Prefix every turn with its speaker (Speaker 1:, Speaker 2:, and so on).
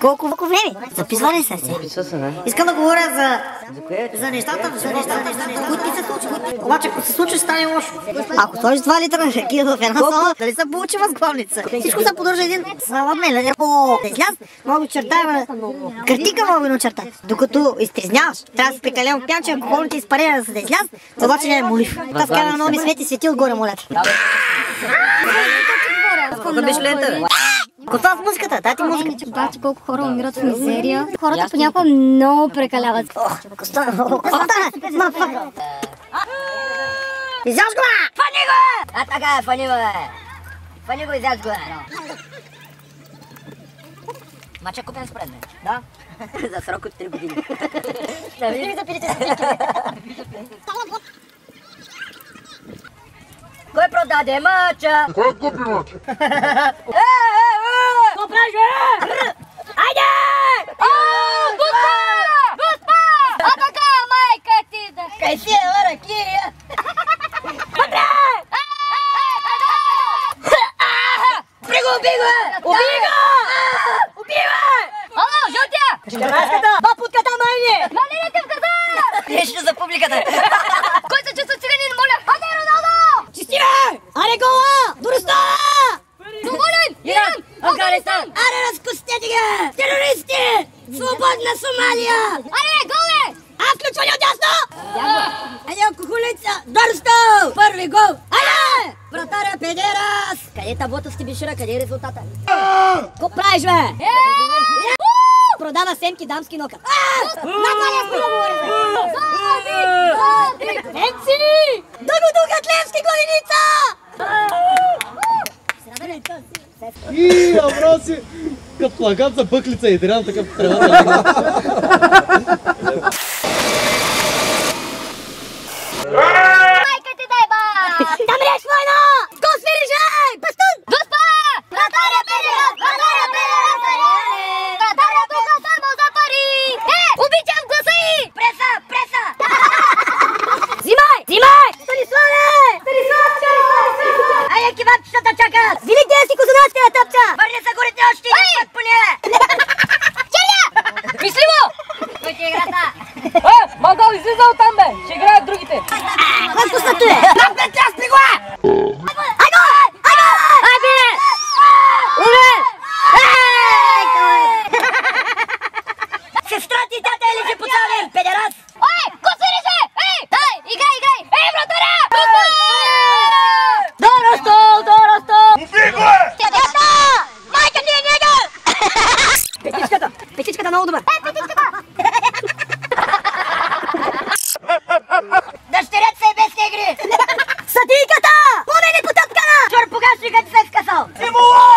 Speaker 1: Колко време? Записва ли се?
Speaker 2: Записва се, не?
Speaker 1: Искам да говоря за нещата, които ти се случват. Обаче, ако се случи, стане лошо. Ако сложиш 2 литра ракия в една сола, дали се получи възглавница? Всичко се поддържа един славадмен. Ако да изляз, мога да очертая картика, мога да очертая. Докато изтризняваш, трябва да си прекалено пиян, че алкохол ти изпарира да изляз, обаче не е молив. Та скара много ми свети свети отгоре, молят.
Speaker 2: Да биш лента, бе.
Speaker 1: Какво с музиката? Дай ти музика.
Speaker 3: Обаче колко хора умират в мизерия. Хората понякога много прекаляват.
Speaker 1: Коста! Изяж го!
Speaker 2: Фани го! А така е, фани го е. Фани го, изяж го е. Мача купен спред, бе. Да? За срок от 3 години. Да, види ми запилите стики. Кой продаде мача?
Speaker 4: Кой купи мача?
Speaker 2: Какво правиш, бе? Айде! Буспа! Буспа! А така, майка ти да... Кай си е, ракия! Вътре! Спри го, уби го! Уби го! Уби го! Ало, жълтия! Шкараската! Бапутката майни! Малините в газа! Нещо за публиката! Кой се чувства циганин, моля? Аде, Роналдо! Чисти, бе! Аре, гола! Дурстава! Доволен! Иран! Афганистан! Аре, разкостете ги! Терористи! Свободна Сомалия! Аре, голе! А, включване от дясно! Айде, кухулица! Дърстов! Първи гол! Айде! Вратаря педерас! Къде е таблото с Тибишира? Къде е резултата? Ко правиш, бе? Продава семки дамски нокът. На това ли аз не говоря, бе? Задик! Енци! Да го дугат Левски главиница!
Speaker 5: И въпроси като плагат за бъклица и трябва такъв трябва да
Speaker 2: Майка ти дай ба! Там реш война! Го свириш, ей! Пастун! Дуспа! Вратаря педерас! Вратаря педерас! Вратаря тука само за пари! Обичам гласа и! Преса! Преса! Взимай! Взимай! Станиславе! Станислав, чакай! Айде, кебабчетата чакат! Великия си козунацкия тъпча! Върни са горите още и път по нея! Черня! Мислимо! Той ти е играта!
Speaker 6: Магдал, излиза оттам, бе! Ще играят другите!
Speaker 1: Кой пуснато е?
Speaker 2: Там бе, тя спри го! Айде! Айде! Айде! Уме! Сестра ти, тата или ще поцелим, педерас! Ой, косвири се! Ей! Дай, играй, играй! Ей, вратаря! Доростол, Доростол!
Speaker 4: Уби го е!
Speaker 2: Тята! Майка ти е негър!
Speaker 1: Петичката! Петичката много добър!
Speaker 2: Ей, петичката! Дъщерят се е без негри!
Speaker 1: Съдийката!
Speaker 2: Поне не потъпкана! Чор, погаш ли като се е скъсал?
Speaker 4: Симула!